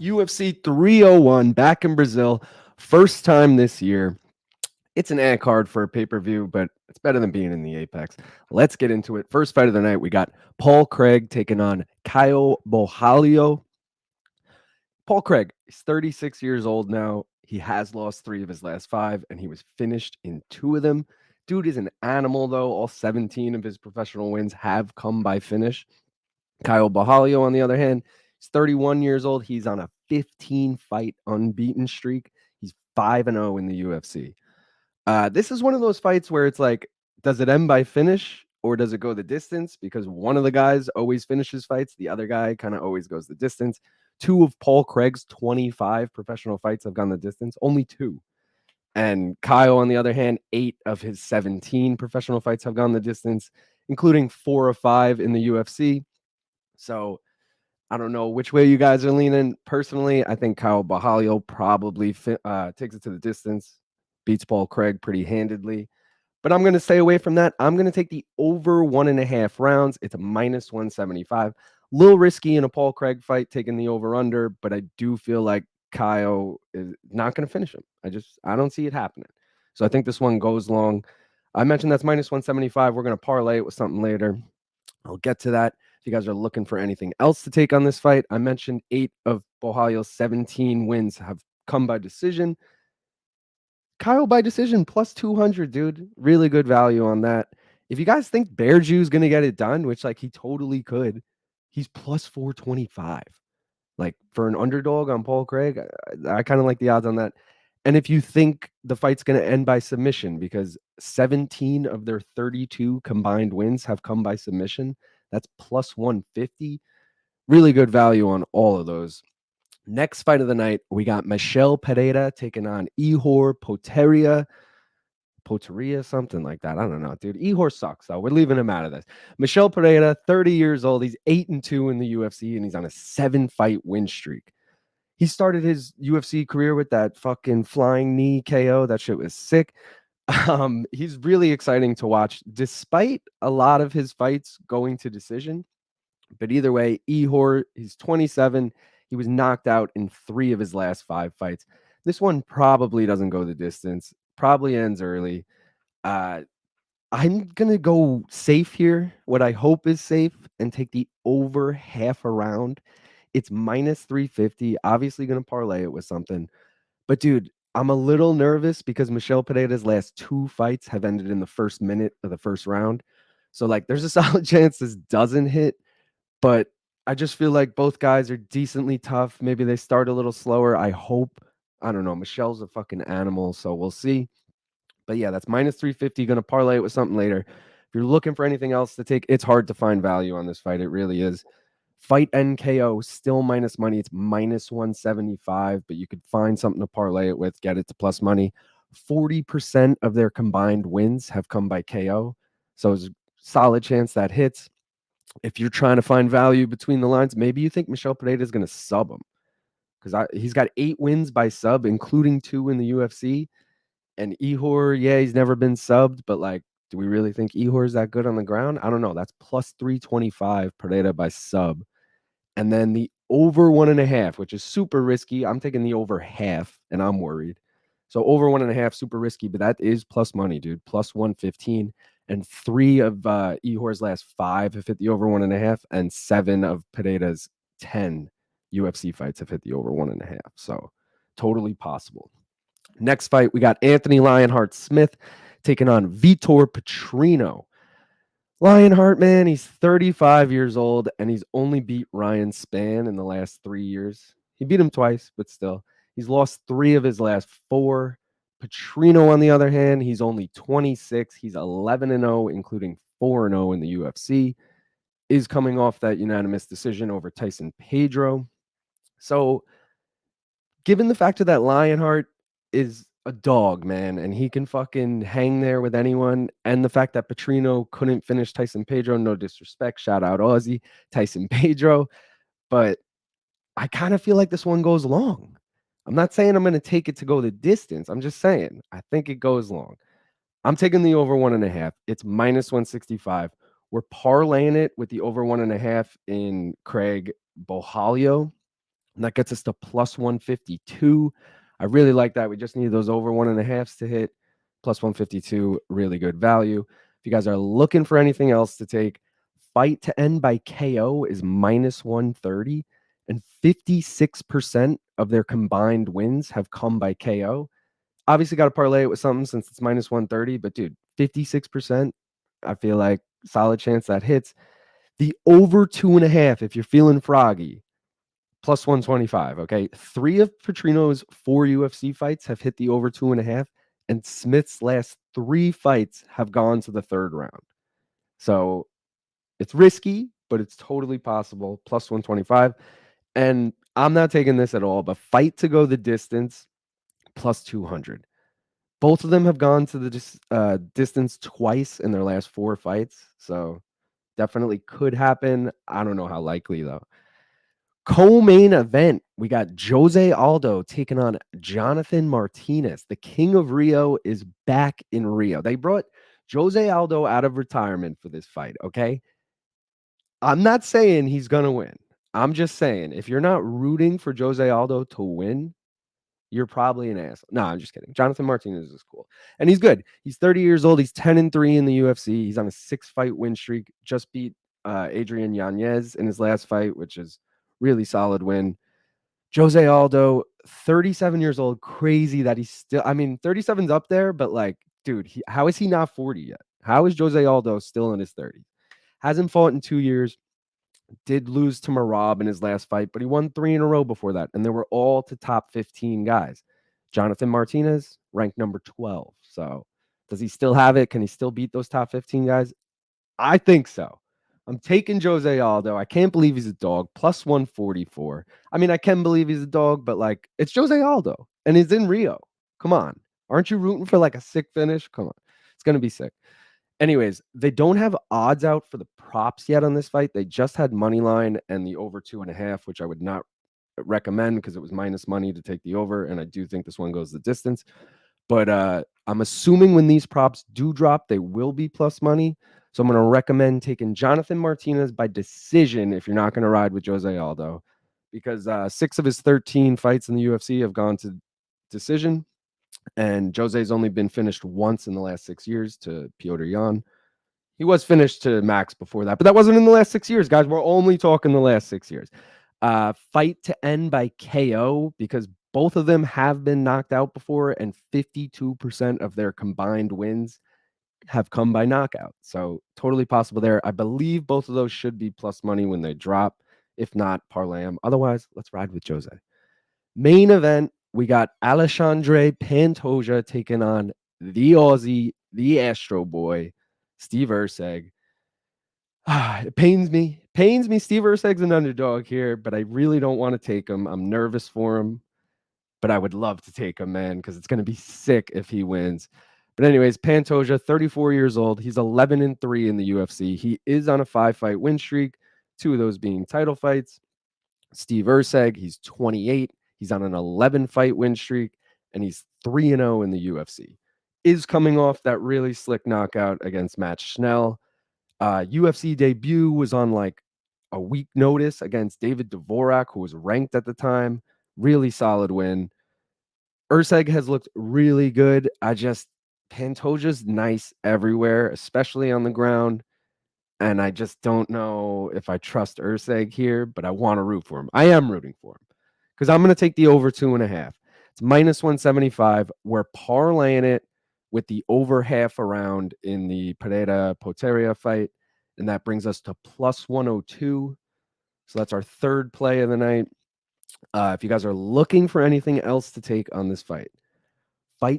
UFC 301 back in Brazil. First time this year. It's an ad card for a pay-per-view, but it's better than being in the Apex. Let's get into it. First fight of the night, we got Paul Craig taking on Caio Borralho. Paul Craig is 36 years old now. He has lost 3 of his last 5, and he was finished in 2 of them. Dude is an animal, though. All 17 of his professional wins have come by finish. Caio Borralho, on the other hand, he's 31 years old. He's on a 15-fight unbeaten streak. He's 5-0 in the UFC. This is one of those fights where it's like, does it end by finish or does it go the distance? Because one of the guys always finishes fights. The other guy kind of always goes the distance. 2 of Paul Craig's 25 professional fights have gone the distance. Only 2. And Kyle, on the other hand, 8 of his 17 professional fights have gone the distance, including 4 of 5 in the UFC. So I don't know which way you guys are leaning. Personally, I think Caio Borralho probably takes it to the distance, beats Paul Craig pretty handedly. But I'm going to stay away from that. I'm going to take the over 1.5 rounds. It's a minus 175. A little risky in a Paul Craig fight, taking the over under, but I do feel like Caio is not going to finish him. I don't see it happening. So I think this one goes long. I mentioned that's minus 175. We're going to parlay it with something later. I'll get to that. If you guys are looking for anything else to take on this fight, I mentioned 8 of Borralho's 17 wins have come by decision. Kyle by decision plus 200, dude. Really good value on that. If you guys think bearjew is going to get it done, which like he totally could, he's plus 425. Like for an underdog on Paul Craig, I kind of like the odds on that. And if you think the fight's going to end by submission, because 17 of their 32 combined wins have come by submission, that's plus 150. Really good value on all of those. Next fight of the night, we got Michel Pereira taking on Ihor Potieria, something like that. I don't know, dude. Ihor sucks, though. We're leaving him out of this. Michel Pereira, 30 years old. He's 8-2 in the UFC, and he's on a 7-fight win streak. He started his UFC career with that fucking flying knee KO. That shit was sick. He's really exciting to watch, despite a lot of his fights going to decision. But either way, Ihor, he's 27. He was knocked out in 3 of his last 5 fights. This one probably doesn't go the distance, probably ends early. I'm going to go safe here, what I hope is safe, and take the over half a round. It's minus 350. Obviously going to parlay it with something. But dude, I'm a little nervous because Michel Pereira's last 2 fights have ended in the first minute of the first round. So like there's a solid chance this doesn't hit, but I just feel like both guys are decently tough. Maybe they start a little slower. I hope. I don't know. Michel's a fucking animal, so we'll see. But yeah, that's minus 350. Going to parlay it with something later. If you're looking for anything else to take, it's hard to find value on this fight. It really is. Fight NKO still minus money. It's minus 175, but you could find something to parlay it with, get it to plus money. 40% of their combined wins have come by KO. So it's a solid chance that hits. If you're trying to find value between the lines, maybe you think Michel Pereira is going to sub him because he's got 8 wins by sub, including 2 in the UFC. And Ihor, yeah, he's never been subbed, but like, do we really think Ihor is that good on the ground? I don't know. That's plus 325 Pereira by sub. And then the over 1.5, which is super risky. I'm taking the over half, and I'm worried. So over 1.5, super risky, but that is plus money, dude. Plus 115. And 3 of Ihor's last 5 have hit the over 1.5, and 7 of Pereira's 10 UFC fights have hit the over 1.5. So totally possible. Next fight, we got Anthony Lionheart Smith taking on Vitor Petrino. Lionheart, man, he's 35 years old, and he's only beat Ryan Spann in the last 3 years. He beat him twice, but still. He's lost 3 of his last 4. Petrino, on the other hand, he's only 26. He's 11-0, including 4-0 in the UFC. Is coming off that unanimous decision over Tyson Pedro. So, given the fact that Lionheart is a dog, man, and he can fucking hang there with anyone, and the fact that Petrino couldn't finish Tyson Pedro, no disrespect, shout out Aussie, Tyson Pedro, but I kind of feel like this one goes long. I'm not saying I'm going to take it to go the distance. I'm just saying I think it goes long. I'm taking the over 1.5. It's minus 165. We're parlaying it with the over 1.5 in Craig Borralho. And that gets us to plus 152. I really like that. We just need those over 1.5s to hit. Plus 152, really good value. If you guys are looking for anything else to take, fight to end by KO is minus 130, and 56% of their combined wins have come by KO. Obviously, got to parlay it with something since it's minus 130, but dude, 56%, I feel like solid chance that hits. The over 2.5, if you're feeling froggy, plus 125. Okay. 3 of Petrino's 4 UFC fights have hit the over 2.5, and Smith's last 3 fights have gone to the third round. So it's risky, but it's totally possible. Plus 125. And I'm not taking this at all, but fight to go the distance, plus 200. Both of them have gone to the distance twice in their last 4 fights. So definitely could happen. I don't know how likely, though. Co-main event, we got Jose Aldo taking on Jonathan Martinez. The King of Rio is back in Rio. They brought Jose Aldo out of retirement for this fight, okay? I'm not saying he's going to win. I'm just saying if you're not rooting for Jose Aldo to win, you're probably an asshole. No, I'm just kidding. Jonathan Martinez is cool. And he's good. He's 30 years old. He's 10-3 in the UFC. He's on a 6-fight win streak. Just beat Adrian Yanez in his last fight, which is really solid win. Jose Aldo, 37 years old. Crazy that he's still, I mean, 37's up there, but like, dude, how is he not 40 yet? How is Jose Aldo still in his 30s? Hasn't fought in 2 years. Did lose to Marab in his last fight, but he won 3 in a row before that. And they were all to top 15 guys. Jonathan Martinez, ranked number 12. So does he still have it? Can he still beat those top 15 guys? I think so. I'm taking Jose Aldo. I can't believe he's a dog. Plus 144. I mean, I can believe he's a dog, but like, it's Jose Aldo and he's in Rio. Come on. Aren't you rooting for like a sick finish? Come on. It's going to be sick. Anyways, they don't have odds out for the props yet on this fight. They just had money line and the over 2.5, which I would not recommend because it was minus money to take the over. And I do think this one goes the distance. But I'm assuming when these props do drop, they will be plus money. So I'm going to recommend taking Jonathan Martinez by decision if you're not going to ride with Jose Aldo, because 6 of his 13 fights in the UFC have gone to decision. And Jose's only been finished once in the last 6 years to Petr Yan. He was finished to Max before that, but that wasn't in the last 6 years, guys. We're only talking the last 6 years. Fight to end by KO, because both of them have been knocked out before, and 52% of their combined wins have come by knockout. So totally possible there. I believe both of those should be plus money when they drop. If not, parlay them. Otherwise, let's ride with Jose. Main event, we got Alexandre Pantoja taking on the Aussie, the Astro Boy, Steve Erceg. It pains me. Steve Erceg's an underdog here, but I really don't want to take him. I'm nervous for him, but I would love to take him, man, because it's going to be sick if he wins. But anyways, Pantoja, 34 years old. He's 11-3 in the UFC. He is on a 5-fight win streak, 2 of those being title fights. Steve Erceg, he's 28. He's on an 11-fight win streak, and he's 3-0 in the UFC. Is coming off that really slick knockout against Matt Schnell. UFC debut was on like a week notice against David Dvorak, who was ranked at the time. Really solid win. Erceg has looked really good. Pantoja's nice everywhere, especially on the ground. And I just don't know if I trust Erceg here, but I want to root for him. I am rooting for him because I'm going to take the over 2.5. It's minus 175. We're parlaying it with the over half around in the Pereira Potieria fight. And that brings us to plus 102. So that's our third play of the night. If you guys are looking for anything else to take on this fight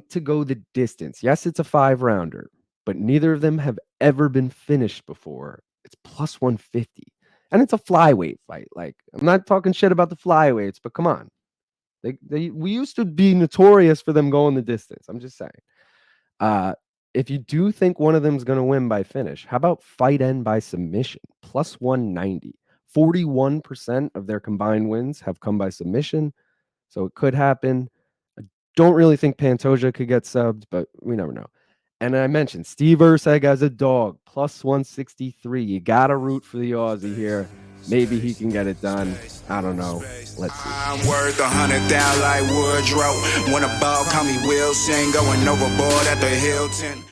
to go the distance. Yes, it's a 5-rounder, but neither of them have ever been finished before. It's plus 150. And it's a flyweight fight. Like, I'm not talking shit about the flyweights, but come on. We used to be notorious for them going the distance. I'm just saying. If you do think one of them is going to win by finish, how about fight end by submission? Plus 190. 41% of their combined wins have come by submission. So it could happen. I don't really think Pantoja could get subbed, but we never know. And I mentioned Steve Erceg as a dog, plus 163. You got to root for the Aussie here. Maybe he can get it done. I don't know. Let's see. I'm worth 100,000 like Woodrow. When a ball call me Wilson, going overboard at the Hilton.